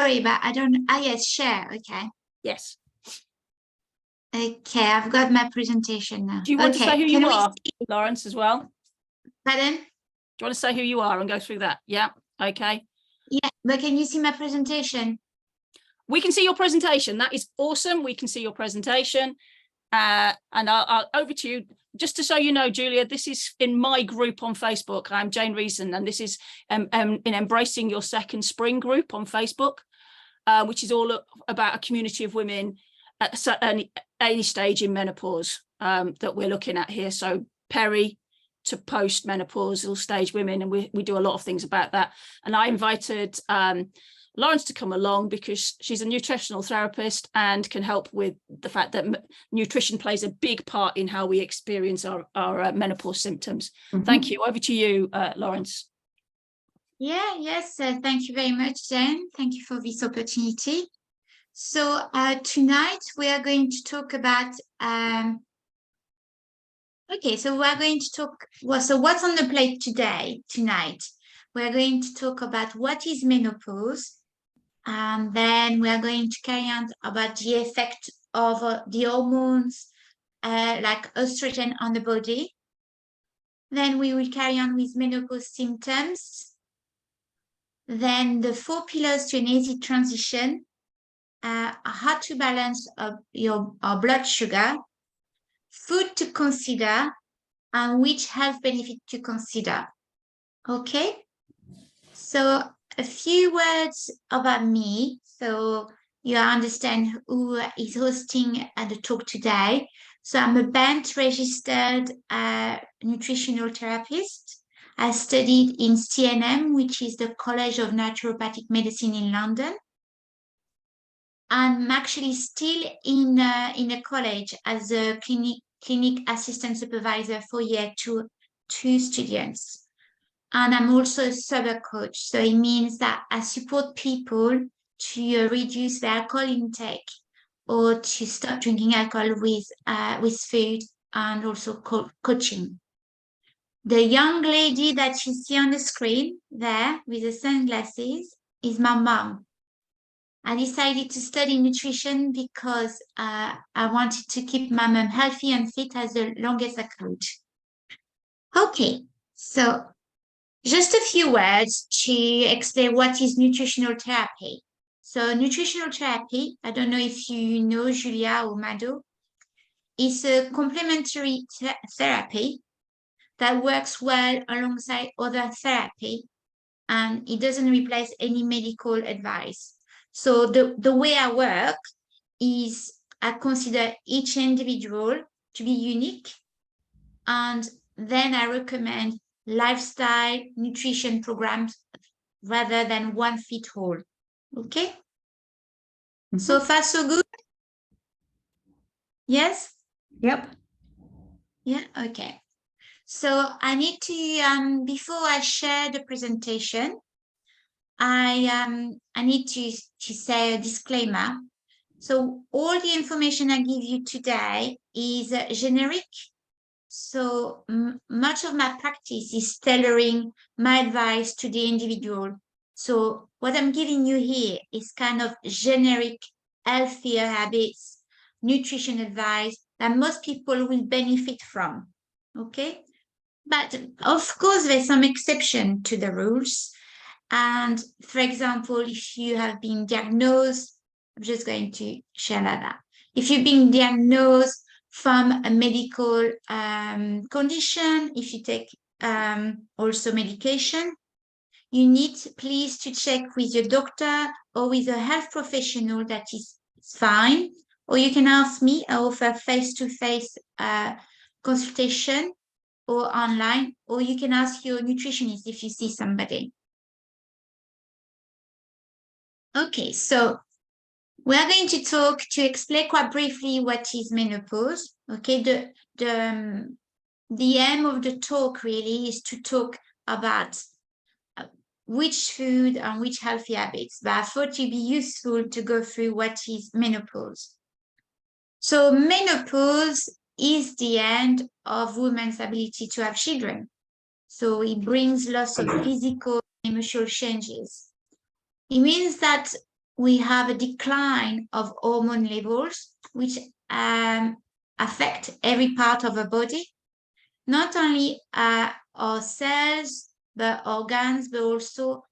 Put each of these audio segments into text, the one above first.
sorry, but I don't, yes, share, okay. Yes. Okay, I've got my presentation now. Do you want to say who you are, Laurence, as well? Pardon? Do you want to say who you are and go through that? Yeah, okay. Yeah, but can you see my presentation? We can see your presentation. That is awesome. We can see your presentation. And I'll over to you. Just to so you know, Julia, this is in my group on Facebook. I'm Jane Reason, and this is in Embracing Your Second Spring group on Facebook, which is all about a community of women at any stage in menopause that we're looking at here. So peri to post-menopausal stage women, and we do a lot of things about that. And I invited Laurence to come along because she's a nutritional therapist and can help with the fact that nutrition plays a big part in how we experience our menopause symptoms. Mm-hmm. Thank you. Over to you, Laurence. Yes, thank you very much, Jen. Thank you for this opportunity. So tonight we are going to talk about, so we are going to talk, so what's on the plate tonight? We're going to talk about what is menopause, and then we are going to carry on about the effect of the hormones like estrogen on the body. Then we will carry on with menopause symptoms. Then the 4 pillars to an easy transition, how to balance our blood sugar, food to consider, and which health benefit to consider. Okay, so a few words about me, so you understand who is hosting the talk today. So I'm a band registered nutritional therapist. I studied in CNM, which is the College of Naturopathic Medicine in London. I'm actually still in a college as a clinic assistant supervisor for year two students. And I'm also a sober coach. So it means that I support people to reduce their alcohol intake or to stop drinking alcohol with food, and also coaching. The young lady that you see on the screen there with the sunglasses is my mom. I decided to study nutrition because I wanted to keep my mom healthy and fit as long as I could. Okay, so just a few words to explain what is nutritional therapy. So nutritional therapy, I don't know if you know Julia or Mado, is a complementary therapy that works well alongside other therapy, and it doesn't replace any medical advice. So the way I work is I consider each individual to be unique, and then I recommend lifestyle nutrition programs rather than one fit all. Okay? Mm-hmm. So far, so good? Yes? Yep. Yeah, okay. So I need to, before I share the presentation, I need to say a disclaimer. So all the information I give you today is generic. So much of my practice is tailoring my advice to the individual. So what I'm giving you here is kind of generic, healthier habits, nutrition advice that most people will benefit from. Okay? But of course, there's some exception to the rules. And for example, if you have been diagnosed, I'm just going to share that. If you've been diagnosed from a medical condition, if you take also medication, you need please to check with your doctor or with a health professional that is fine. Or you can ask me. I offer face-to-face consultation or online, or you can ask your nutritionist if you see somebody. Okay, so we are going to talk to explain quite briefly what is menopause. Okay, the aim of the talk really is to talk about which food and which healthy habits, but I thought it'd be useful to go through what is menopause. So menopause is the end of women's ability to have children. So it brings lots of physical and emotional changes. It means that we have a decline of hormone levels, which affect every part of our body, not only our cells, the organs, but also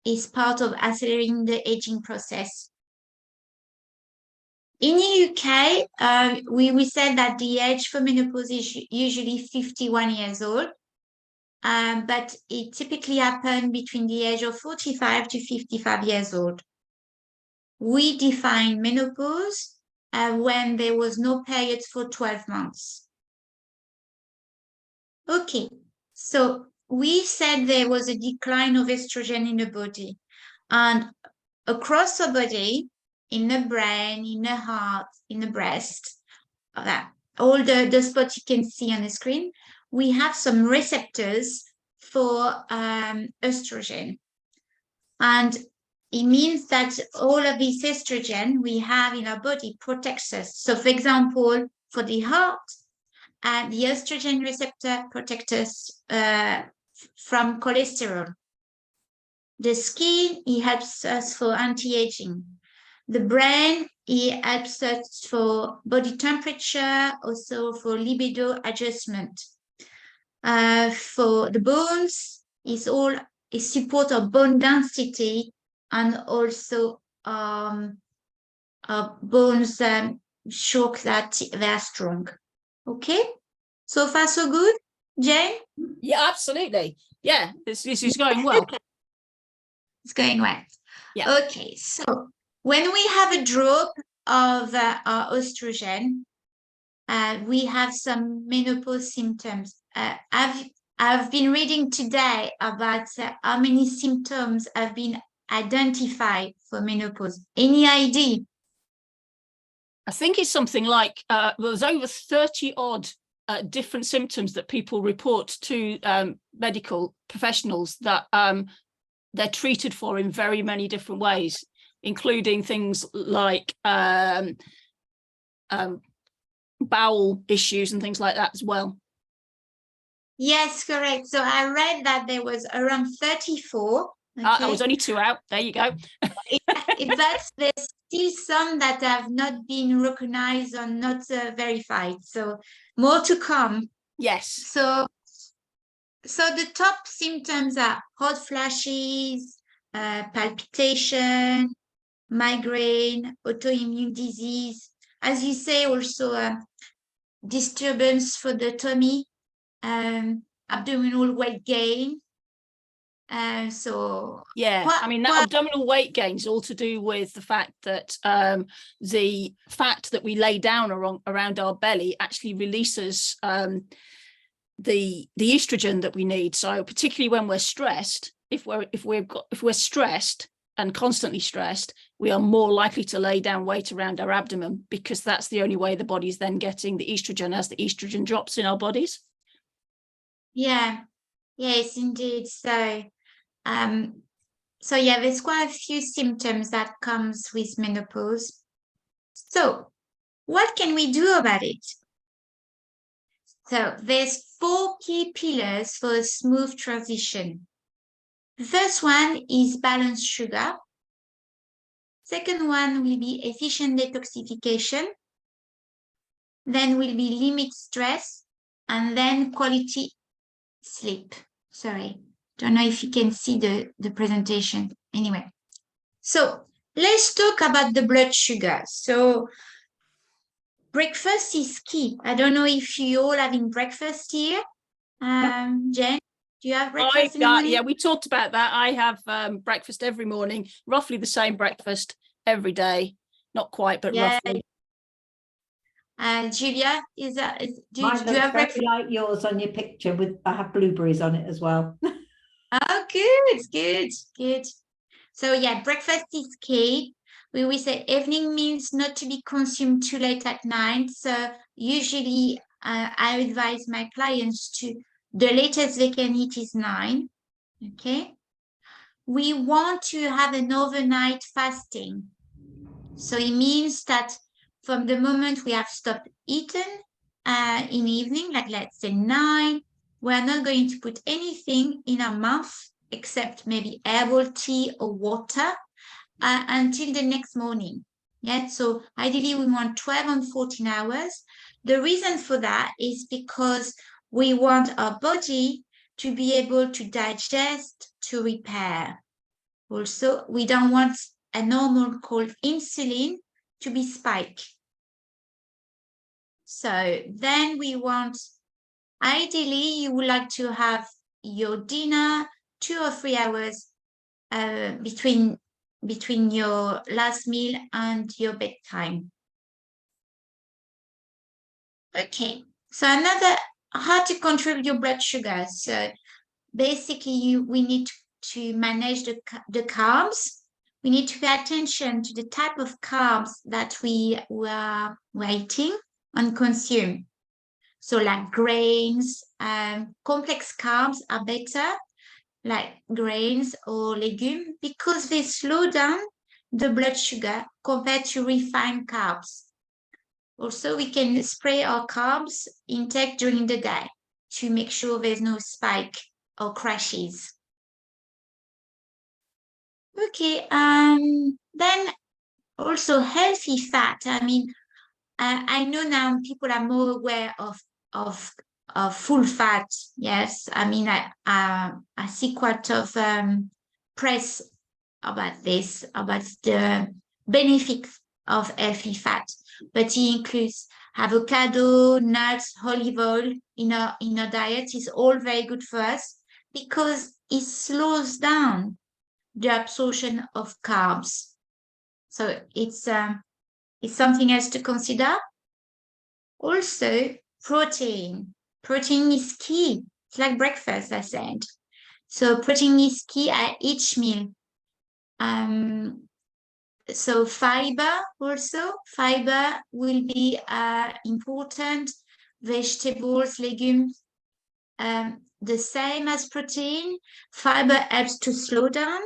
is part of accelerating the aging process. In the UK, we said that the age for menopause is usually 51 years old, but it typically happens between the age of 45 to 55 years old. We define menopause when there was no period for 12 months. Okay, so we said there was a decline of estrogen in the body, and across the body, in the brain, in the heart, in the breast, all the spots you can see on the screen, we have some receptors for estrogen. And it means that all of this estrogen we have in our body protects us. So for example, for the heart, the estrogen receptor protects us from cholesterol. The skin, it helps us for anti-aging. The brain, it helps us for body temperature, also for libido adjustment. For the bones, it's support of bone density and also bones show that they're strong. Okay, so far so good, Jane? Yeah, absolutely. Yeah, this is going well. It's going well. Yeah. Okay, so when we have a drop of our estrogen, we have some menopause symptoms. I've been reading today about how many symptoms have been identified for menopause. Any idea? I think it's something like there's over 30 odd different symptoms that people report to medical professionals that they're treated for in very many different ways, including things like bowel issues and things like that as well. Yes, correct. So I read that there was around 34. Okay. I was only 2 out. There you go. But there's still some that have not been recognized or not verified. So more to come. Yes. So the top symptoms are hot flashes, palpitation, migraine, autoimmune disease. As you say, also disturbance for the tummy, abdominal weight gain. I mean, that abdominal weight gain is all to do with the fact that the fat that we lay down around our belly actually releases the estrogen that we need. So particularly when we're stressed, if we're stressed and constantly stressed, we are more likely to lay down weight around our abdomen, because that's the only way the body's then getting the estrogen as the estrogen drops in our bodies. Yeah, yes, indeed. So yeah, there's quite a few symptoms that comes with menopause. So what can we do about it? So there's 4 key pillars for a smooth transition. The first one is balanced sugar. Second one will be efficient detoxification. Then will be limit stress, and then quality sleep. Sorry, don't know if you can see the presentation. Anyway, so let's talk about the blood sugar. So breakfast is key. I don't know if you all having breakfast here. Jen, do you have breakfast in the morning? Yeah, we talked about that. I have breakfast every morning, roughly the same breakfast every day. Not quite, but roughly. Julia, do you have breakfast? Like yours on your picture. I have blueberries on it as well. Oh, good. So yeah, breakfast is key. We say evening meals not to be consumed too late at night. So usually I advise my clients the latest they can eat is 9. Okay. We want to have an overnight fasting. So it means that from the moment we have stopped eating in the evening, like let's say 9, we're not going to put anything in our mouth except maybe herbal tea or water. until the next morning. Yeah, so ideally we want 12 and 14 hours. The reason for that is because we want our body to be able to digest, to repair. Also, we don't want a hormone called insulin to be spiked. So then we want, ideally, you would like to have your dinner 2 or 3 hours between your last meal and your bedtime. Okay, so another, how to control your blood sugar. So basically, we need to manage the carbs. We need to pay attention to the type of carbs that we are eating and consume. So like grains, complex carbs are better, like grains or legumes, because they slow down the blood sugar compared to refined carbs. Also, we can spray our carbs intake during the day to make sure there's no spike or crashes. Okay, then also healthy fat. I mean, I know now people are more aware of full fat. Yes, I mean, I see quite of press about this, about the benefits of healthy fat, but it includes avocado, nuts, olive oil in our diet is all very good for us because it slows down the absorption of carbs. So it's something else to consider. Also, protein. Protein is key. It's like breakfast, I said. So protein is key at each meal. So fiber also. Fiber will be important. Vegetables, legumes, the same as protein. Fiber helps to slow down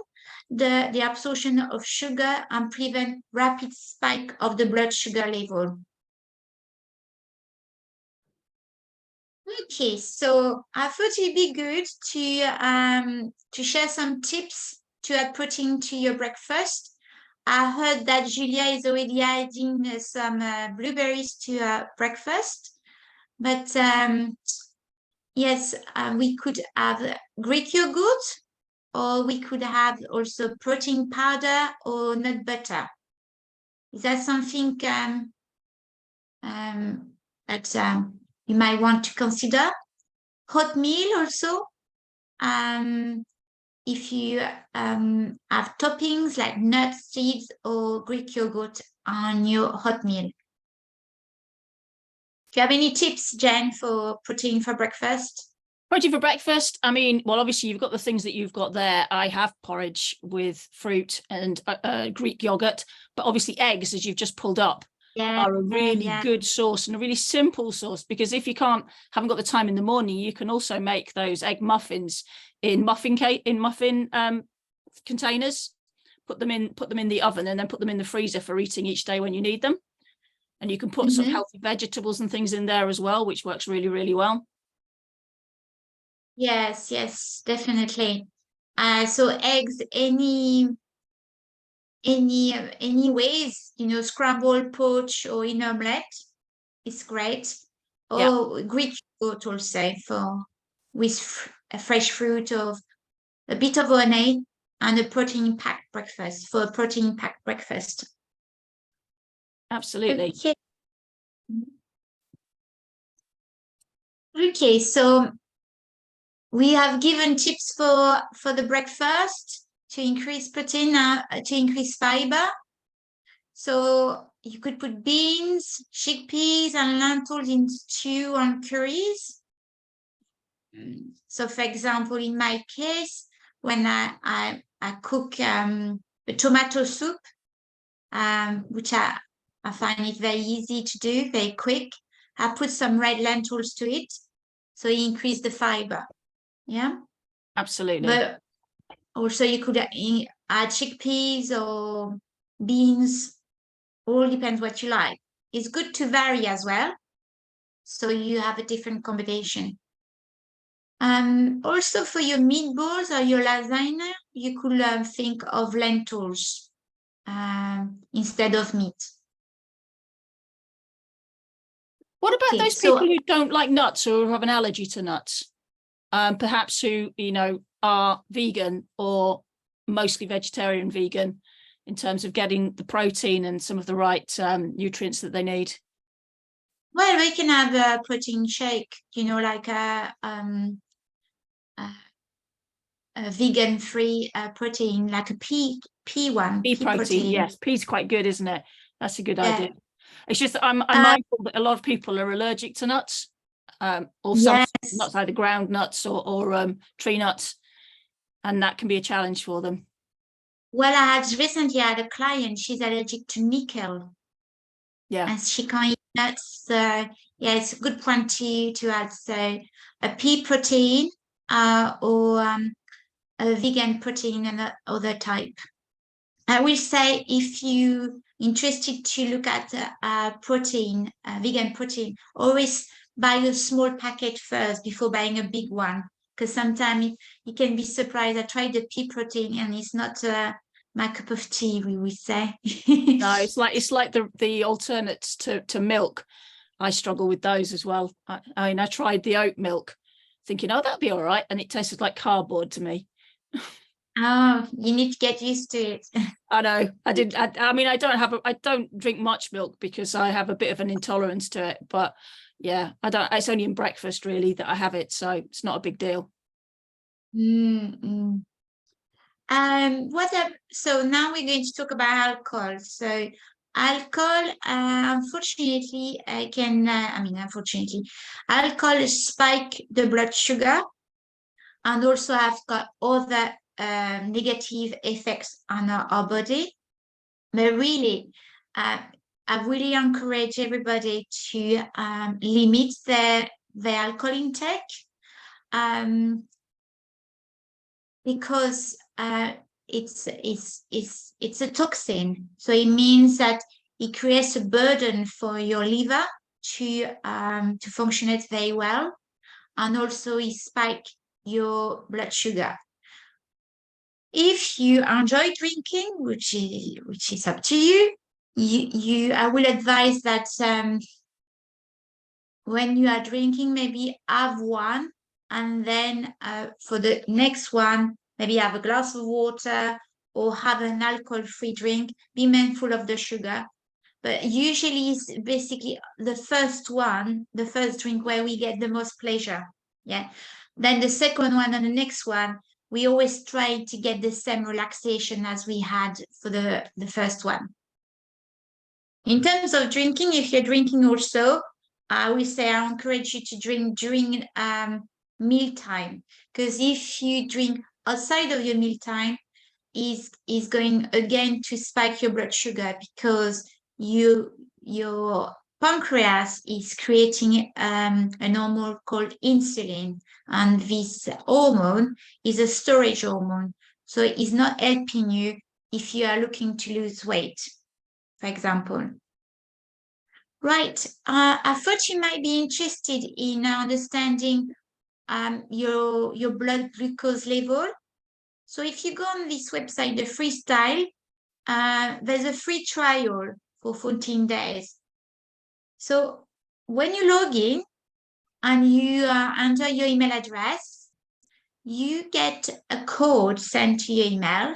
the absorption of sugar and prevent rapid spike of the blood sugar level. Okay, so I thought it'd be good to share some tips to add protein to your breakfast. I heard that Julia is already adding some blueberries to breakfast, but yes, we could have Greek yogurt, or we could have also protein powder or nut butter. Is that something that you might want to consider? Oatmeal also. If you have toppings like nuts, seeds, or Greek yogurt on your oatmeal. Do you have any tips, Jen, for protein for breakfast? Protein for breakfast, I mean, well, obviously you've got the things that you've got there. I have porridge with fruit and Greek yogurt, but obviously eggs, as you've just pulled up, are a really good source and a really simple source, because if you haven't got the time in the morning, you can also make those egg muffins in muffin containers, put them in the oven and then put them in the freezer for eating each day when you need them. And you can put some healthy vegetables and things in there as well, which works really, really well. Yes, definitely. So eggs, any ways, scrambled, poach, or in omelette, it's great. Or Greek yogurt also with a fresh fruit or a bit of honey and a protein-packed breakfast for a protein-packed breakfast. Absolutely. Okay, so we have given tips for the breakfast to increase protein, to increase fiber. So you could put beans, chickpeas, and lentils in stew and curries. So, for example, in my case, when I cook a tomato soup, which I find it very easy to do, very quick, I put some red lentils to it, so you increase the fiber. Yeah, absolutely. But also you could add chickpeas or beans. All depends what you like. It's good to vary as well, so you have a different combination. Also for your meatballs or your lasagna, you could think of lentils. instead of meat. What about Okay, those people who don't like nuts or have an allergy to nuts? Perhaps who, are vegan or mostly vegetarian vegan in terms of getting the protein and some of the right nutrients that they need? Well, we can have a protein shake, like a vegan-free protein, like a pea one, Pea pea protein, protein. yes. Pea's quite good, isn't it? That's a good Yeah. idea. It's just that I'm mindful that a lot of people are allergic to nuts, or some Yes. nuts, either ground nuts or tree nuts, and that can be a challenge for them. Well, I had recently had a client, she's allergic to nickel. Yeah. And she can't eat nuts. So yeah, it's a good point to add. So a pea protein or a vegan protein and other type. I will say if you interested to look at protein, vegan protein, always buy a small packet first before buying a big one. Because sometimes you can be surprised. I tried the pea protein and it's not my cup of tea, we would say. No, it's like the alternates to milk. I struggle with those as well. I mean, I tried the oat milk, thinking, oh, that'd be all right, and it tasted like cardboard to me. Oh, you need to get used to it. I know. I mean, I don't drink much milk because I have a bit of an intolerance to it. But yeah, I don't. It's only in breakfast really that I have it, so it's not a big deal. Mm-mm. So now we're going to talk about alcohol. So alcohol, unfortunately, unfortunately, alcohol spike the blood sugar and also have got other negative effects on our body. But really, I really encourage everybody to limit their alcohol intake. Because it's a toxin, so it means that it creates a burden for your liver to function it very well, and also it spike your blood sugar. If you enjoy drinking, which is up to you, I will advise that when you are drinking, maybe have one, and then for the next one, maybe have a glass of water or have an alcohol-free drink. Be mindful of the sugar. But usually it's basically the first drink where we get the most pleasure. Yeah. Then the second one and the next one, we always try to get the same relaxation as we had for the first one. In terms of drinking, if you're drinking also, I will say I encourage you to drink during mealtime, because if you drink outside of your mealtime, is going again to spike your blood sugar, because your pancreas is creating a hormone called insulin, and this hormone is a storage hormone, so it's not helping you if you are looking to lose weight, for example. Right. I thought you might be interested in understanding your blood glucose level. So if you go on this website, the Freestyle, there's a free trial for 14 days. So when you log in and you enter your email address, you get a code sent to your email,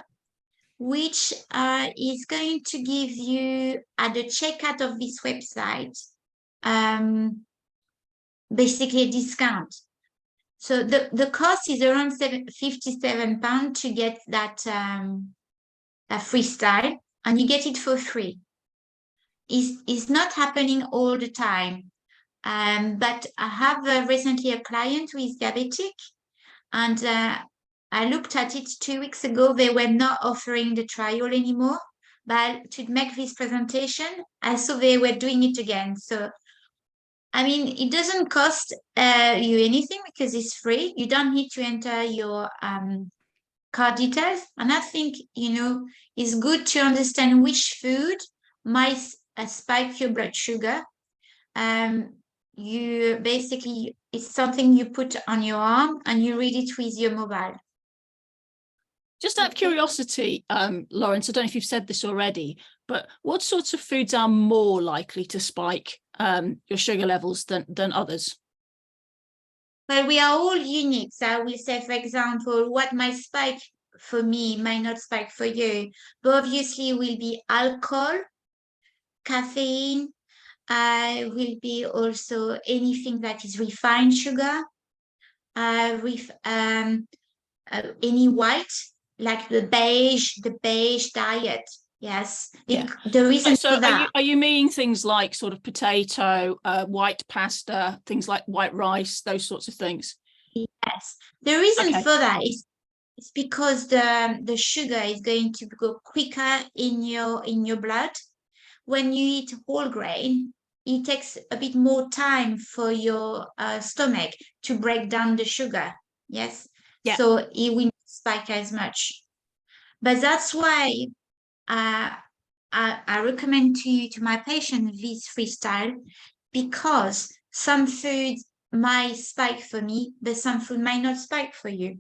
which is going to give you, at the checkout of this website, basically a discount. So the cost is around £57 to get that Freestyle, and you get it for free. It's not happening all the time, but I have recently a client who is diabetic, and I looked at it 2 weeks ago. They were not offering the trial anymore, but to make this presentation, I saw they were doing it again. So I mean, it doesn't cost you anything because it's free. You don't need to enter your card details. And I think, it's good to understand which food might spike your blood sugar. You basically, it's something you put on your arm and you read it with your mobile. Just out of curiosity, Laurence, I don't know if you've said this already, but what sorts of foods are more likely to spike your sugar levels than others? Well, we are all unique. So I will say, for example, what might spike for me might not spike for you. But obviously will be alcohol, caffeine, will be also anything that is refined sugar, with any white, like the beige diet. Yes. Yeah. The reason So for that. are you meaning things like sort of potato, white pasta, things like white rice, those sorts of things? Yes. The reason Okay. for that is it's because the sugar is going to go quicker in your blood. When you eat whole grain, it takes a bit more time for your stomach to break down the sugar. Yes. Yeah. So it will not spike as much. But that's why I recommend to my patient this freestyle, because some food might spike for me, but some food might not spike for you.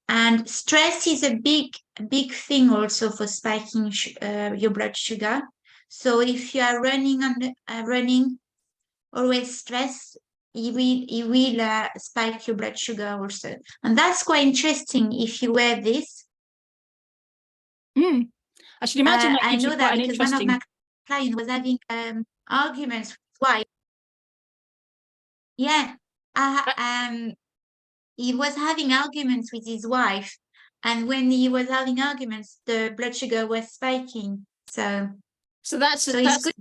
And stress is a big thing also for spiking your blood sugar. So if you are running always stressed, it will spike your blood sugar also. And that's quite interesting if you wear this. I should imagine that I gives you know quite that an because one of interesting. my clients was having arguments with his wife. Yeah, he was having arguments with his wife, and when he was having arguments, the blood sugar was spiking. So that's it's good.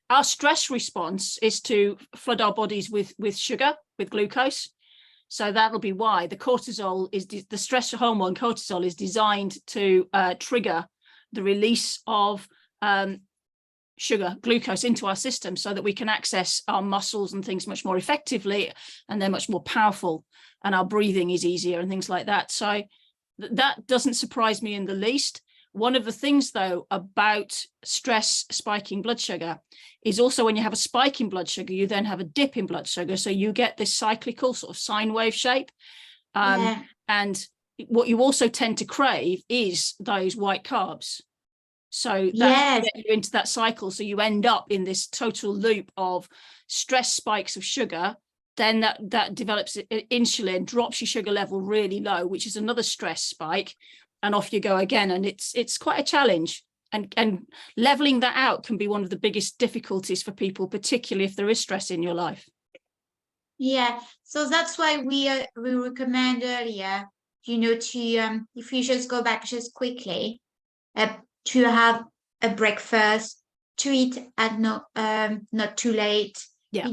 Our stress response is to flood our bodies with sugar, with glucose. So that'll be why the cortisol is the stress hormone cortisol is designed to trigger the release of sugar, glucose into our system so that we can access our muscles and things much more effectively, and they're much more powerful, and our breathing is easier and things like that. So that doesn't surprise me in the least. One of the things, though, about stress spiking blood sugar is also when you have a spike in blood sugar, you then have a dip in blood sugar. So you get this cyclical sort of sine wave shape. And what you also tend to crave is those white carbs. So that gets you into that cycle. So you end up in this total loop of stress spikes of sugar. Then that develops insulin, drops your sugar level really low, which is another stress spike. And off you go again. And it's quite a challenge. And leveling that out can be one of the biggest difficulties for people, particularly if there is stress in your life. Yeah, so that's why we recommend earlier, to if we just go back just quickly, to have a breakfast, to eat at not too late. Yeah.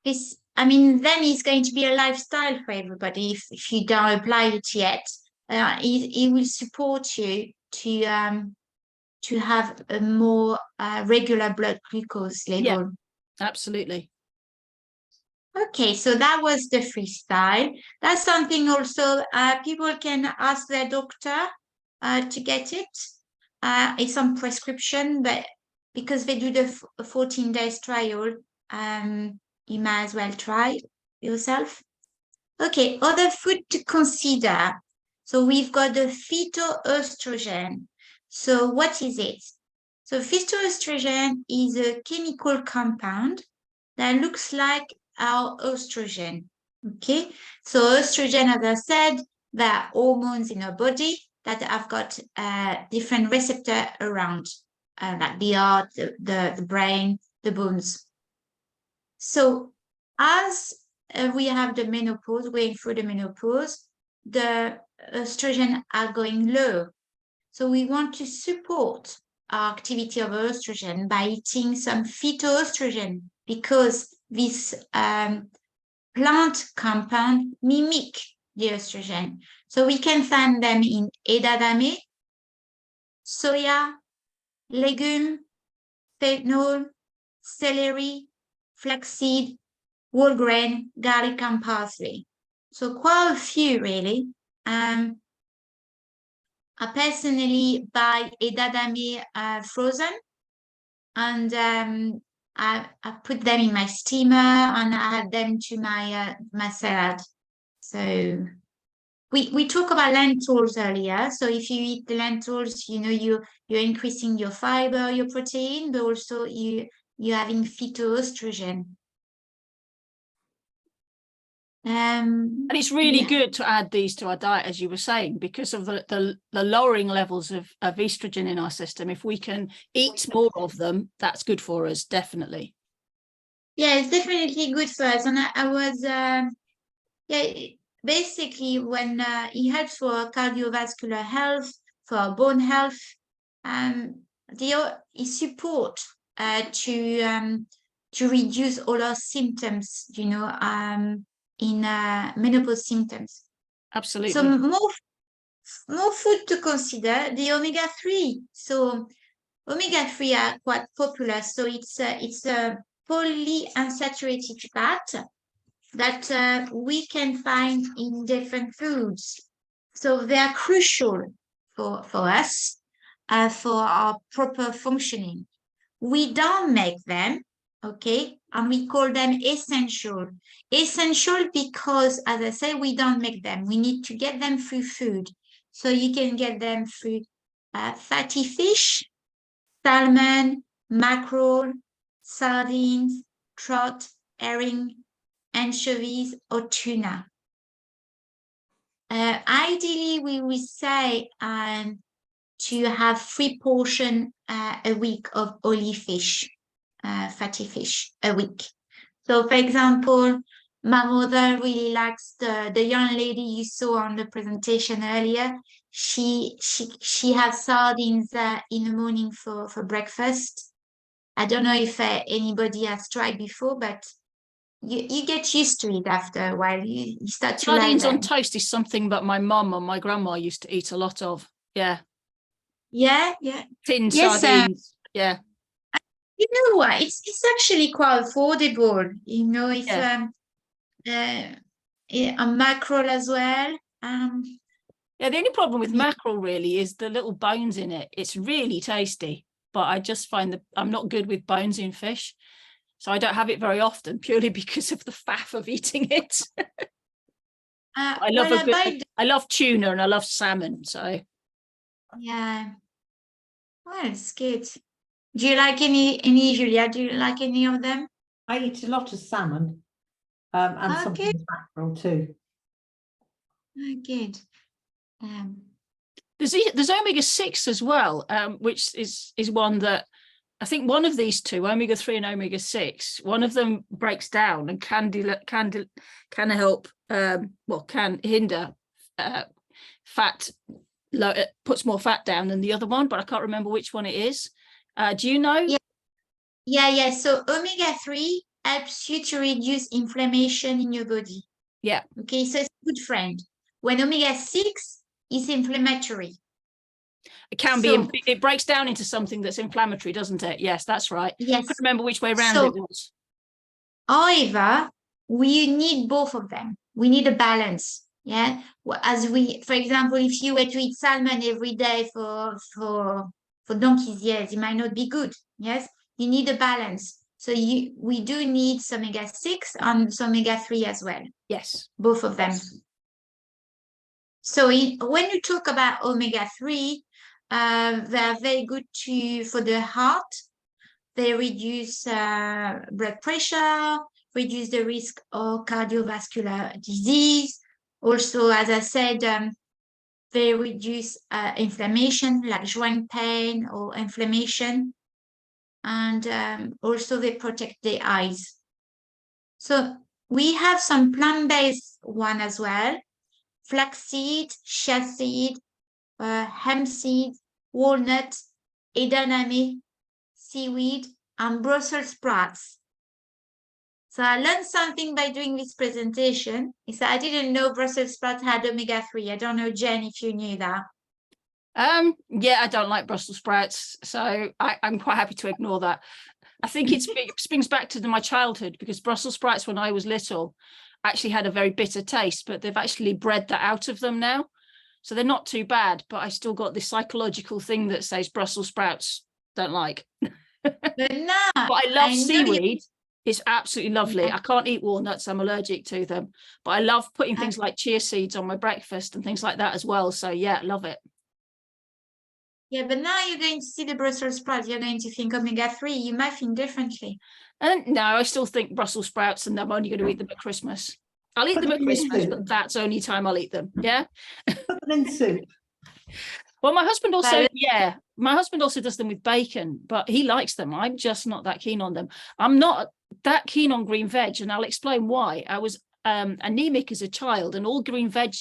This I mean, then it's going to be a lifestyle for everybody if you don't apply it yet. It will support you to have a more regular blood glucose level. Yeah, absolutely. Okay, so that was the freestyle. That's something also people can ask their doctor to get it. It's on prescription, but because they do the 14 days trial, you might as well try yourself. Okay, other food to consider. So we've got the phytoestrogen. So what is it? So phytoestrogen is a chemical compound that looks like our estrogen. Okay, so estrogen, as I said, there are hormones in our body that have got different receptor around, like the heart, the brain, the bones. So as we have the menopause, going through the menopause, the estrogen are going low. So we want to support our activity of estrogen by eating some phytoestrogen, because this plant compound mimic the estrogen. So we can find them in edamame, soya, legume, fennel, celery, flaxseed, whole grain, garlic, and parsley. So quite a few, really. I personally buy edamame frozen, and I put them in my steamer, and I add them to my salad. So we talk about lentils earlier. So if you eat the lentils, you know, you're increasing your fiber, your protein, but also you're having phytoestrogen. And it's really Yeah. good to add these to our diet, as you were saying, because of the lowering levels of estrogen in our system. If we can eat more of them, that's good for us, definitely. Yeah, it's definitely good for us. And I was, yeah, basically when it helps for cardiovascular health, for bone health, it support to reduce all our symptoms, you know, in menopause symptoms. Absolutely. So more food to consider, the omega-3. So omega-3 are quite popular. So it's a polyunsaturated fat that we can find in different foods. So they are crucial for us, for our proper functioning. We don't make them, okay? And we call them essential. Essential because, as I say, we don't make them. We need to get them through food. So you can get them through fatty fish, salmon, mackerel, sardines, trout, herring, anchovies, or tuna. Ideally, we would say to have 3 portions a week of oily fish, fatty fish a week. So, for example, my mother really likes the young lady you saw on the presentation earlier. She has sardines in the morning for breakfast. I don't know if anybody has tried before, but you get used to it after a while. You start to like Sardines on them. toast is something that my mum and my grandma used to eat a lot of. Yeah. Yeah. Tin Yes, sardines. Yeah. you know what? It's actually quite affordable. You know, if Yeah. a mackerel as well. Yeah, the only problem with mackerel really is the little bones in it. It's really tasty, but I just find that I'm not good with bones in fish. So I don't have it very often purely because of the faff of eating it. I love I love tuna and I love salmon. So yeah. Well, it's good. Do you like any, Julia? Do you like any of them? I eat a lot of salmon, and Okay. sometimes mackerel too. Oh, good. there's omega-6 as well, which is one that I think one of these two, omega-3 and omega-6, one of them breaks down and can help, can hinder fat, puts more fat down than the other one, but I can't remember which one it is. Do you know? Yeah. So omega-3 helps you to reduce inflammation in your body. Yeah. Okay, so it's a good friend. When omega-6 is inflammatory. It can be, it breaks down into something that's inflammatory, doesn't it? Yes, that's right. Yes. I can't remember which way around it was. However, we need both of them. We need a balance. Yeah. For example, if you were to eat salmon every day for donkey's years, it might not be good. Yes. You need a balance. So we do need some omega-6 and some omega-3 as well. Yes. Both of them. So when you talk about omega-3, they are very good for the heart. They reduce blood pressure, reduce the risk of cardiovascular disease. Also, as I said, they reduce inflammation like joint pain or inflammation. And also they protect the eyes. So we have some plant-based one as well. Flaxseed, chia seed, hemp seed, walnut, edamame, seaweed, and Brussels sprouts. So I learned something by doing this presentation. Is that I didn't know Brussels sprouts had omega-3. I don't know, Jen, if you knew that. Yeah, I don't like Brussels sprouts, so I'm quite happy to ignore that. I think it springs back to my childhood, because Brussels sprouts when I was little actually had a very bitter taste, but they've actually bred that out of them now. So they're not too bad, but I still got this psychological thing that says Brussels sprouts don't like. But no, But I love seaweed. It's absolutely lovely. Yeah. I can't eat walnuts. I'm allergic to them, but I love putting things like chia seeds on my breakfast and things like that as well. So yeah, love it. Yeah, but now you're going to see the Brussels sprouts. You're going to think omega-3. You might think differently. And no, I still think Brussels sprouts, and I'm only going to eat them at Christmas. I'll eat Put them at them in Christmas, soup. but that's only time I'll eat them. Yeah. Put them in soup. Well, my husband also, But- yeah, my husband also does them with bacon, but he likes them. I'm just not that keen on them. I'm not that keen on green veg, and I'll explain why. I was anemic as a child, and all green veg,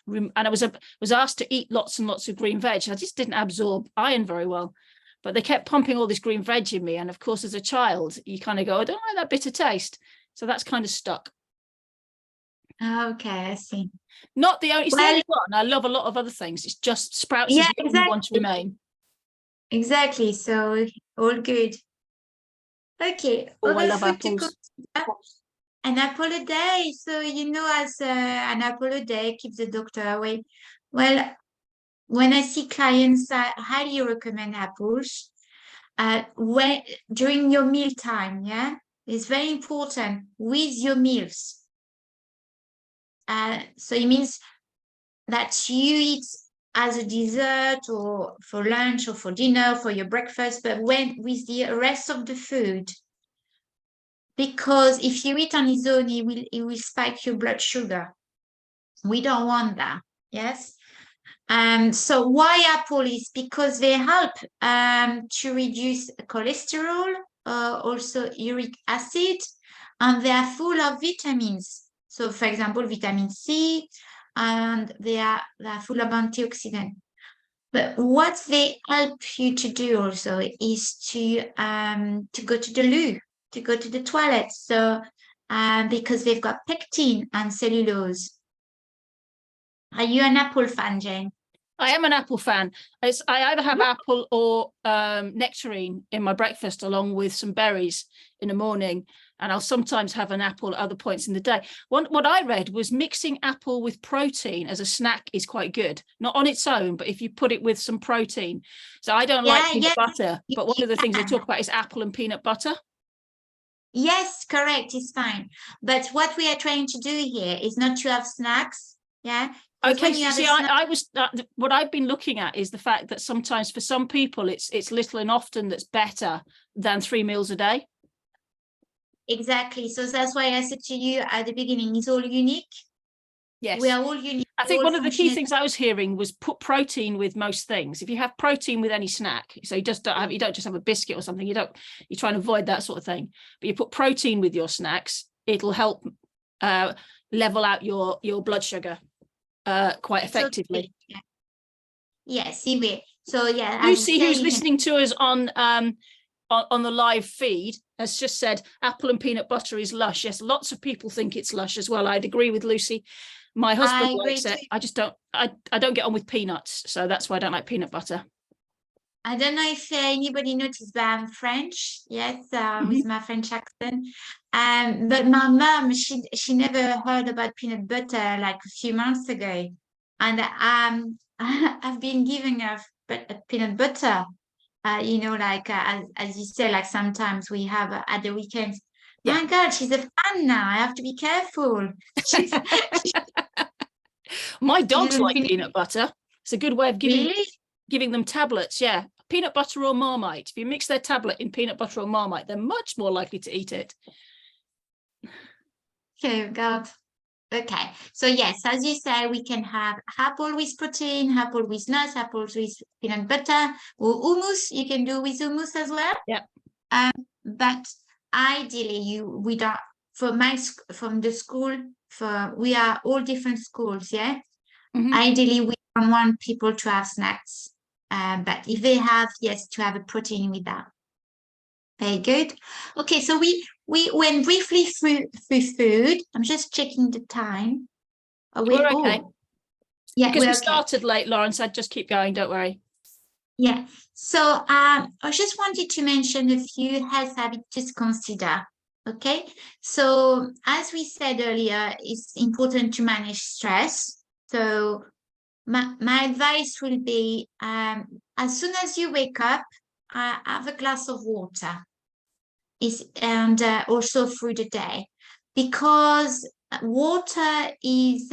and I was asked to eat lots and lots of green veg. I just didn't absorb iron very well, but they kept pumping all this green veg in me, and of course, as a child, you kind of go, I don't like that bitter taste, so that's kind of stuck. Okay, I see. Not the only, it's the Well- only one. I love a lot of other things. It's just sprouts Yeah, is the only one to remain. Exactly. So all good. Okay. Oh, I Other love food to apples. consider. An apple a day. So as an apple a day keeps the doctor away. Well, when I see clients, I highly recommend apples. When during your meal time, yeah, it's very important with your meals. So it means that you eat as a dessert or for lunch or for dinner, for your breakfast, but when with the rest of the food. Because if you eat on its own, it will spike your blood sugar. We don't want that. Yes. So why apple is because they help to reduce cholesterol, also uric acid, and they are full of vitamins. So, for example, vitamin C, and they are full of antioxidants. But what they help you to do also is to go to the loo, to go to the toilet. So because they've got pectin and cellulose. Are you an apple fan, Jane? I am an apple fan. I either have apple or nectarine in my breakfast along with some berries in the morning, and I'll sometimes have an apple at other points in the day. What I read was mixing apple with protein as a snack is quite good, not on its own, but if you put it with some protein. So I don't like peanut butter, but one of the things they talk about is apple and peanut butter. Yes, correct. It's fine. But what we are trying to do here is not to have snacks. Yeah. Okay, see, I was what I've been looking at is the fact that sometimes for some people it's little and often that's better than 3 meals a day. Exactly. So that's why I said to you at the beginning, it's all unique. Yes, we are all unique. I think one of the key things I was hearing was put protein with most things. If you have protein with any snack, so you don't just have a biscuit or something. You try and avoid that sort of thing. But you put protein with your snacks, it'll help level out your blood sugar quite effectively. So, yes, so yeah, Lucy, who's listening to us on the live feed, has just said apple and peanut butter is lush. Yes, lots of people think it's lush as well. I'd agree with Lucy. My husband likes it. I just don't. I don't get on with peanuts, so that's why I don't like peanut butter. I don't know if anybody noticed, but I'm French. Yes, with my French accent. But my mom, she never heard about peanut butter like a few months ago, and I've been giving her peanut butter. Like as you say, like sometimes we have at the weekends. Yeah. My God, she's a fan now. I have to be careful. My dogs like peanut butter. It's a good way of giving them tablets. Yeah, peanut butter or Marmite. If you mix their tablet in peanut butter or Marmite, they're much more likely to eat it. Oh God. Okay, so yes, as you say, we can have apple with protein, apple with nuts, apples with peanut butter, or hummus. You can do with hummus as well. Yeah. But ideally, we don't. From the school, we are all different schools. Yeah. Mm-hmm. Ideally, we don't want people to have snacks, but if they have, yes, to have a protein with that. Very good. Okay, so we went briefly through food. I'm just checking the time. We're okay. Yeah, because we started late, Laurence. I'd just keep going. Don't worry. Yeah. So I just wanted to mention a few health habits to consider. Okay. So as we said earlier, it's important to manage stress. So my advice will be, as soon as you wake up, have a glass of water. also through the day, because water is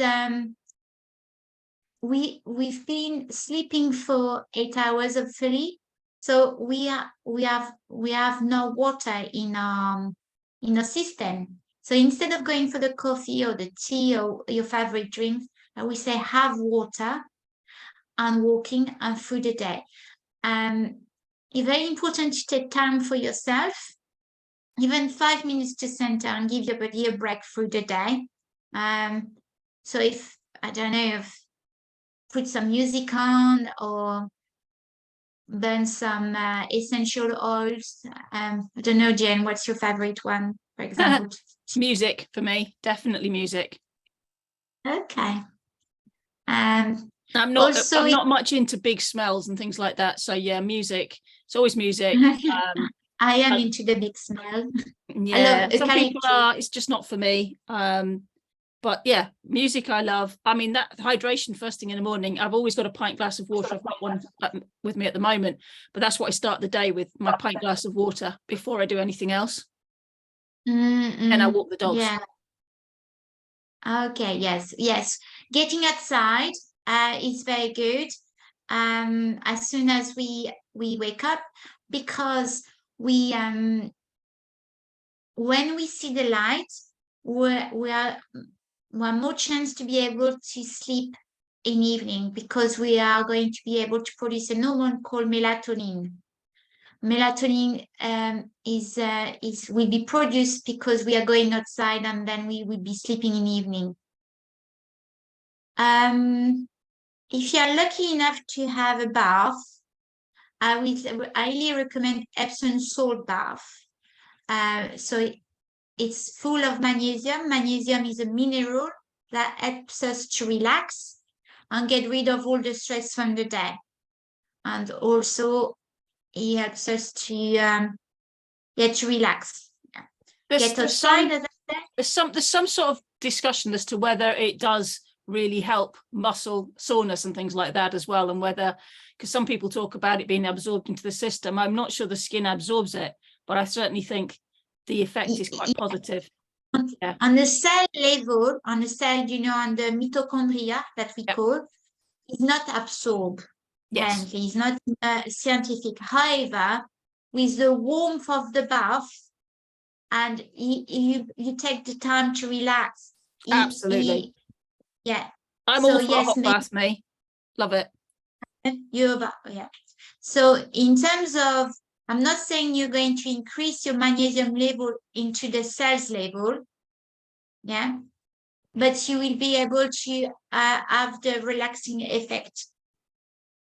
we've been sleeping for 8 hours hopefully, so we have no water in our system. So instead of going for the coffee or the tea or your favorite drink, we say have water and walking and through the day. It's very important to take time for yourself, even 5 minutes to center and give your body a break through the day. So if, I don't know, if put some music on or burn some essential oils. I don't know, Jen, what's your favorite one, for example? Music for me, definitely music. Okay. I'm not much into big smells and things like that. So yeah, music. It's always music. I am into the big smell. Yeah, some people are. It's just not for me. But yeah, music I love. I mean, that hydration first thing in the morning. I've always got a pint glass of water. I've got one with me at the moment, but that's what I start the day with, my pint glass of water before I do anything else. And I walk the dogs. Yeah. Okay. Yes. Getting outside is very good. As soon as we wake up, because when we see the light, we are more chance to be able to sleep in evening, because we are going to be able to produce a hormone called melatonin. Melatonin will be produced because we are going outside, and then we will be sleeping in the evening. If you are lucky enough to have a bath, I would highly recommend Epsom salt bath. So it's full of magnesium. Magnesium is a mineral that helps us to relax and get rid of all the stress from the day. And also it helps us to relax. Get outside, as I said. There's some sort of discussion as to whether it does really help muscle soreness and things like that as well, and whether, because some people talk about it being absorbed into the system. I'm not sure the skin absorbs it, but I certainly think the effect is quite positive. Yeah. On the cell level, on the mitochondria that we call, it's not absorbed. Yes. Apparently, it's not scientific. However, with the warmth of the bath, and you take the time to relax. Absolutely. Yeah. I'm all for a hot bath, me. Love it. Yeah. So in terms of, I'm not saying you're going to increase your magnesium level into the cells level, yeah, but you will be able to have the relaxing effect.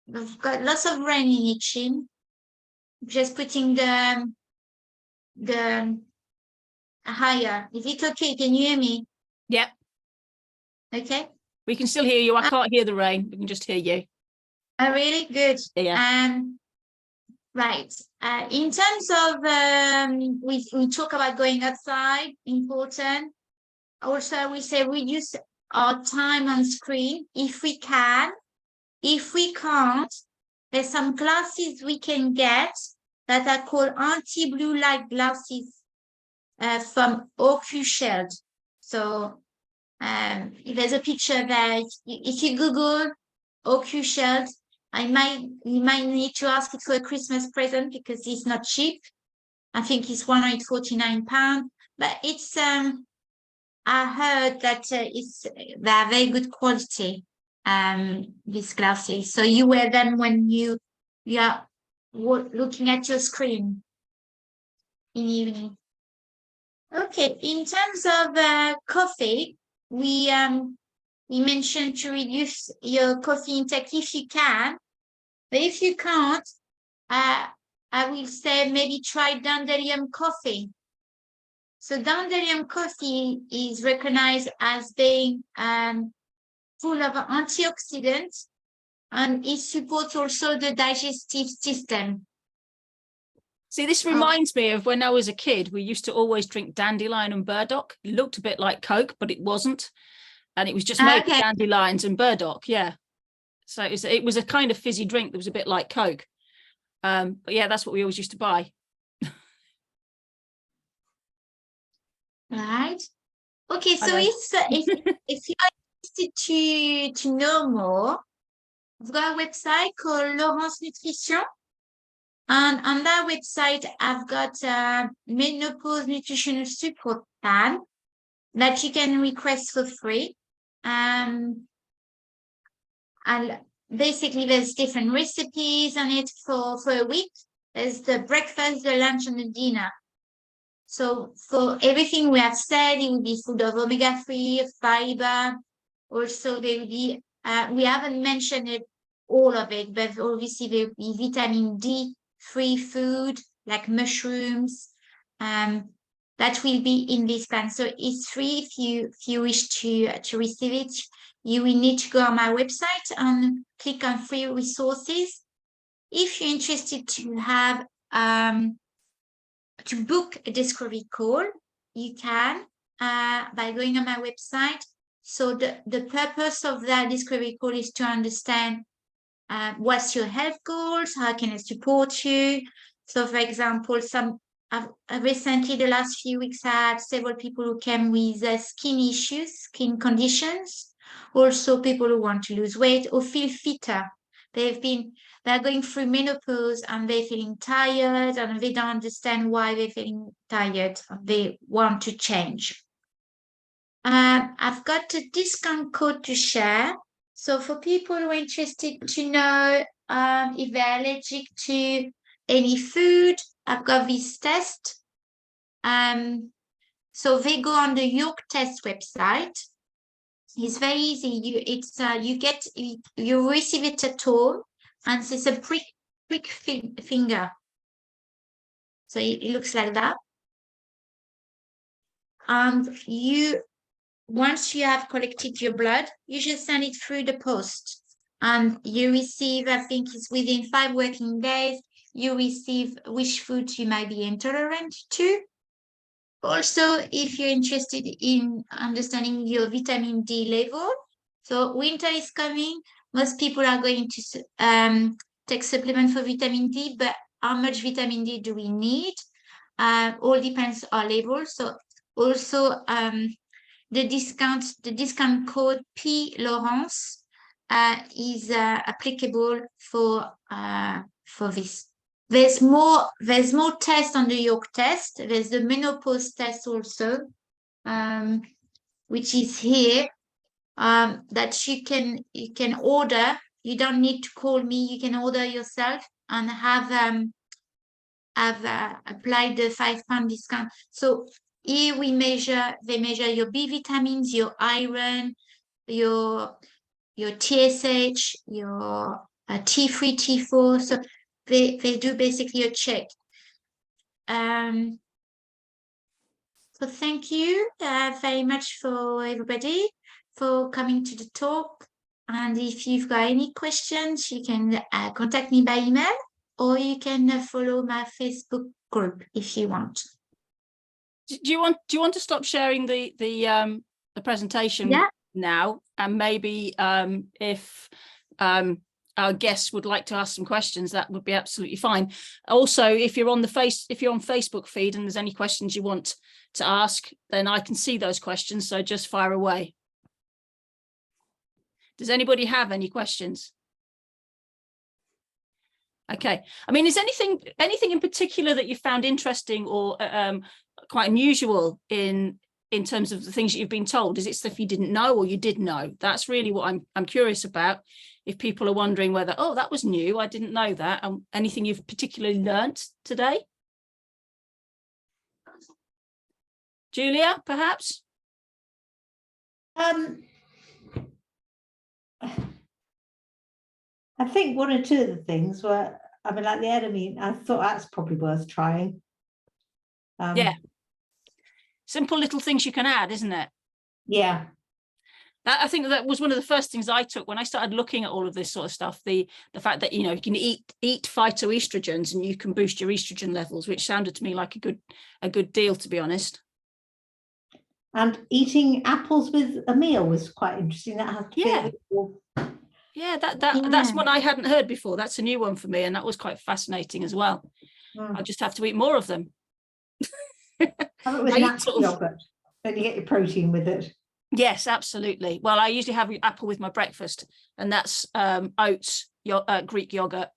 We've got lots of rain in Itchin. Just putting the higher. Is it okay? Can you hear me? Yep. Okay. We can still hear you. I can't hear the rain. We can just hear you. Oh, really? Good. Yeah. Right. In terms of, we talk about going outside, important. Also, we say reduce our time on screen if we can. If we can't, there's some glasses we can get that are called anti-blue light glasses from OcuShield. So there's a picture there. If you Google OcuShield, you might need to ask it for a Christmas present because it's not cheap. I think it's £149, but it's I heard that they're very good quality, these glasses. So you wear them when you are looking at your screen in the evening. Okay, in terms of coffee, we mentioned to reduce your coffee intake if you can, but if you can't, I will say maybe try Dandelion coffee. So Dandelion coffee is recognized as being full of antioxidants, and it supports also the digestive system. See, this reminds me of when I was a kid, we used to always drink dandelion and burdock. It looked a bit like Coke, but it wasn't. And it was just made of dandelions and burdock. Yeah. So it was a kind of fizzy drink that was a bit like Coke. But yeah, that's what we always used to buy. Right. Okay, so know. if you are interested to know more, I've got a website called Laurence Nutrition. And on that website, I've got a menopause nutritional support plan that you can request for free. And basically, there's different recipes on it for a week. There's the breakfast, the lunch, and the dinner. So for everything we have said, it will be food of omega-3, fiber. Also, there will be, we haven't mentioned it, all of it, but obviously there will be vitamin D free food like mushrooms. That will be in this plan. So it's free if you wish to receive it. You will need to go on my website and click on free resources. If you're interested to have to book a discovery call, you can by going on my website. So the purpose of that discovery call is to understand what's your health goals, how can I support you. So for example, recently, the last few weeks, I had several people who came with skin issues, skin conditions, also people who want to lose weight or feel fitter. They're going through menopause and they're feeling tired and they don't understand why they're feeling tired. They want to change. I've got a discount code to share. So for people who are interested to know if they're allergic to any food, I've got this test. So they go on the York Test website. It's very easy. You receive it at home, and it's a prick finger. So it looks like that. And once you have collected your blood, you just send it through the post, and you receive, I think it's within 5 working days, you receive which foods you might be intolerant to. Also, if you're interested in understanding your vitamin D level, so winter is coming, most people are going to take supplement for vitamin D, but how much vitamin D do we need? All depends on level. So also the discount code P Laurence is applicable for this. There's more tests on the York test. There's the menopause test also, which is here, that you can order. You don't need to call me. You can order yourself and have applied the £5 discount. So here they measure your B vitamins, your iron, your TSH, your T3, T4. So they do basically a check. So thank you very much for everybody for coming to the talk. And if you've got any questions, you can contact me by email, or you can follow my Facebook group if you want. Do you want to stop sharing the presentation now, and maybe if our guests would like to ask some questions, that would be absolutely fine. Also, if you're on Facebook feed and there's any questions you want to ask, then I can see those questions, so just fire away. Does anybody have any questions? Okay. I mean, is anything in particular that you found interesting or quite unusual in terms of the things that you've been told? Is it stuff you didn't know or you did know? That's really what I'm curious about. If people are wondering whether, oh, that was new, I didn't know that. Anything you've particularly learnt today? Julia, perhaps? I think one or two of the things were, I mean, like the enemy, I thought that's probably worth trying. Yeah. Simple little things you can add, isn't it? Yeah. I think that was one of the first things I took when I started looking at all of this sort of stuff. The fact that, you know, you can eat phytoestrogens and you can boost your estrogen levels, which sounded to me like a good deal, to be honest. And eating apples with a meal was quite interesting. That has to be yeah, that's one I hadn't heard before. That's a new one for me, and that was quite fascinating as well. I just have to eat more of them. Have it with natural yogurt. Then you get your protein with it. Yes, absolutely. Well, I usually have apple with my breakfast, and that's oats, Greek yogurt,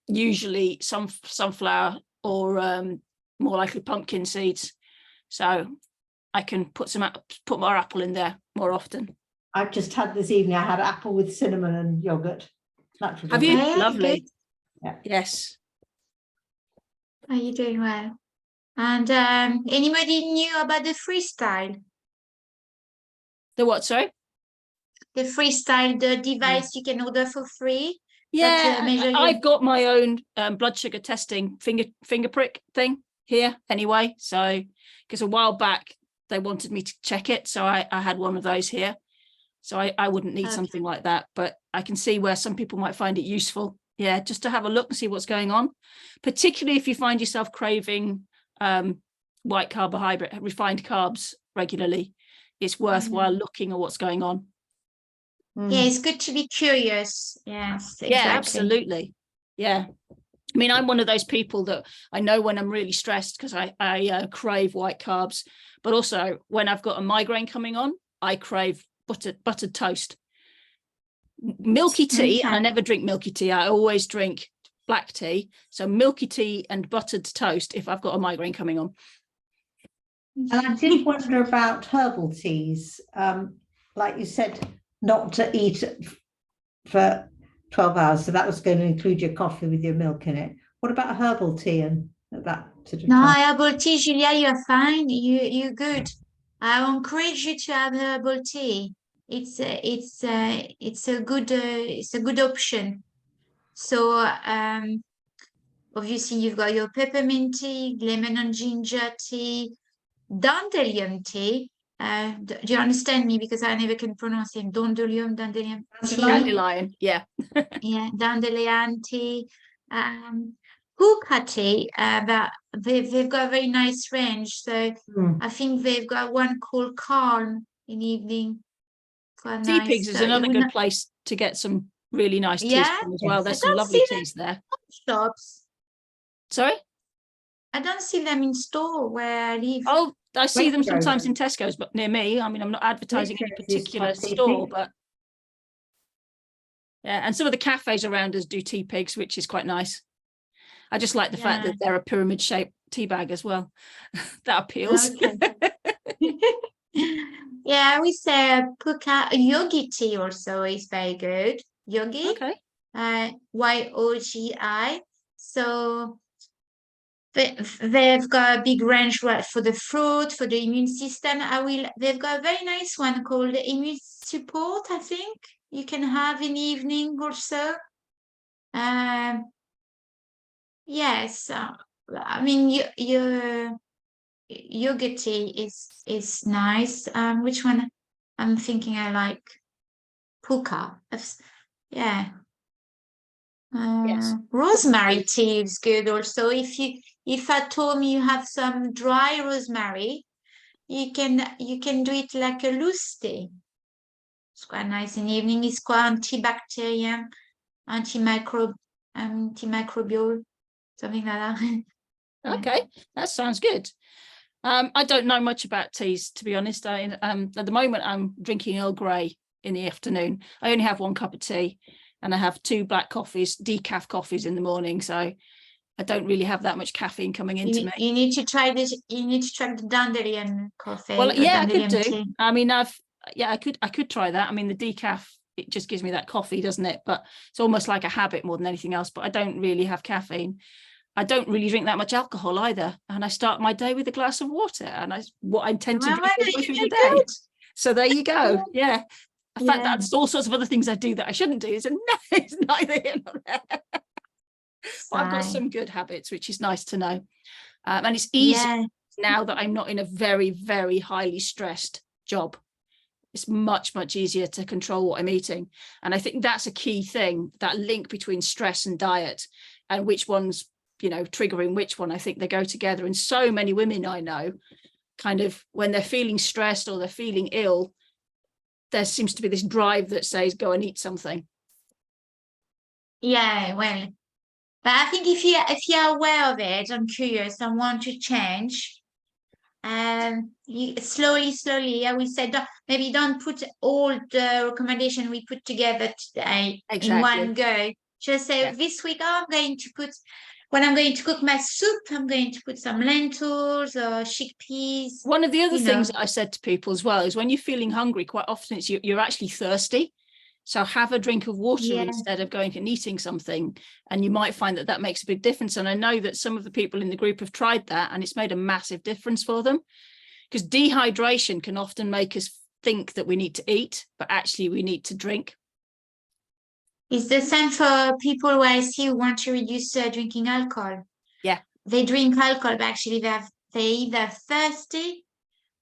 usually sunflower, or more likely pumpkin seeds. So I can put more apple in there more often. I've just had this evening, I had apple with cinnamon and yogurt. Natural Have yogurt. you? Yeah, Lovely. good. Yeah. Yes. Are you doing well? And anybody knew about the freestyle? The what, sorry? The freestyle, the device you can order for free. Yeah, measure your- I've got my own blood sugar testing finger prick thing here anyway. So, because a while back they wanted me to check it, so I had one of those here. So I wouldn't need something like that, but I can see where some people might find it useful. Yeah, just to have a look and see what's going on, particularly if you find yourself craving white carbohydrate, refined carbs regularly. It's worthwhile looking at what's going on. Yeah, it's good to be curious. Yes, exactly. Yeah, absolutely. Yeah. I mean, I'm one of those people that I know when I'm really stressed because I crave white carbs, but also when I've got a migraine coming on, I crave buttered toast. Milky tea, and I never drink milky tea. I always drink black tea. So milky tea and buttered toast if I've got a migraine coming on. And I did wonder about herbal teas. Like you said, not to eat for 12 hours. So that was going to include your coffee with your milk in it. What about herbal tea and that sort of No, time? herbal tea, Julia, you're fine. You're good. I encourage you to have herbal tea. It's a good option. So obviously you've got your peppermint tea, lemon and ginger tea, dandelion tea. Do you understand me? Because I never can pronounce it. Dandelion tea. Dandelion, yeah. Yeah, dandelion tea. Hookah tea, but they've got a very nice range. So I think they've got one called Calm in the evening. Quite Tea nice. Pigs is So another good place to get some really nice teas Yeah, from as well. I There's some don't lovely see them teas there. in shops. Sorry? I don't see them in store where I live. Oh, I see them Waitrose. sometimes in Tesco's, but near me. I mean, I'm not advertising any Waitrose is particular quite tea store, pig. but yeah, and some of the cafes around us do Tea Pigs, which is quite nice. I just like the fact that they're a pyramid shaped tea bag as well. That appeals. Okay. Yeah, we say puka yogi tea also is very good. Yogi, Okay. YOGI. So they've got a big range for the fruit, for the immune system. They've got a very nice one called immune support, I think you can have in the evening also. Yes, I mean your yoga tea is nice. Which one? I'm thinking I like puka. Yeah. Yes. Rosemary tea is good also. If at home you have some dry rosemary, you can do it like a loose tea. It's quite nice in the evening. It's quite antibacterial, antimicrobial, something like that. Okay, that sounds good. I don't know much about teas, to be honest. At the moment, I'm drinking Earl Grey in the afternoon. I only have one cup of tea, and I have 2 black coffees, decaf coffees in the morning. So I don't really have that much caffeine coming into me. You need to try this. You need to try the dandelion coffee. Well, yeah, I could dandelion do. tea. I mean, I could try that. I mean, the decaf, it just gives me that coffee, doesn't it? But it's almost like a habit more than anything else. But I don't really have caffeine. I don't really drink that much alcohol either. And I start my day with a glass of water, and what I tend to do through the day. So there you go. Yeah. In fact, that's all sorts of other things I do that I shouldn't do. So no, it's neither here nor there. But I've got some good habits, which is nice to know. And it's easy now that I'm not in a very, very highly stressed job. It's much, much easier to control what I'm eating. And I think that's a key thing, that link between stress and diet and which one's, triggering which one. I think they go together. And so many women I know, kind of when they're feeling stressed or they're feeling ill, there seems to be this drive that says, go and eat something. Yeah, well, but I think if you're aware of it and curious and want to change, you slowly, I will say, maybe don't put all the recommendation we put together today in one go. Just say this week, I'm going to put, when I'm going to cook my soup, I'm going to put some lentils or chickpeas. One of the other things that I said to people as well is when you're feeling hungry, quite often it's you're actually thirsty. So have a drink of water instead of going and eating something. And you might find that that makes a big difference. And I know that some of the people in the group have tried that and it's made a massive difference for them. Because dehydration can often make us think that we need to eat, but actually we need to drink. It's the same for people who I see who want to reduce drinking alcohol. Yeah. They drink alcohol, but actually they're either thirsty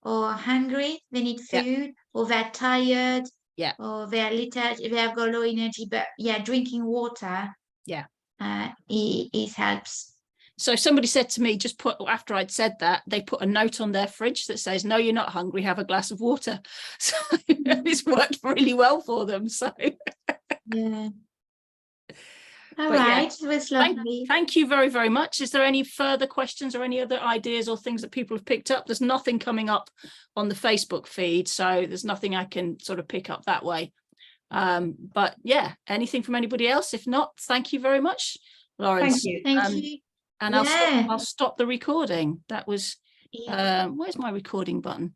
or hungry, they need food, or they're tired. Yeah. Or they're lethargic, they have got low energy, but drinking water. Yeah. It helps. So somebody said to me, just after I'd said that, they put a note on their fridge that says, no, you're not hungry, have a glass of water. So it's worked really well for them. So yeah. All right, it was lovely. Thank you very, very much. Is there any further questions or any other ideas or things that people have picked up? There's nothing coming up on the Facebook feed, so there's nothing I can sort of pick up that way. But yeah, anything from anybody else? If not, thank you very much, Laurence. Thank you. Thank you. And I'll stop the recording. That was, where's my recording button?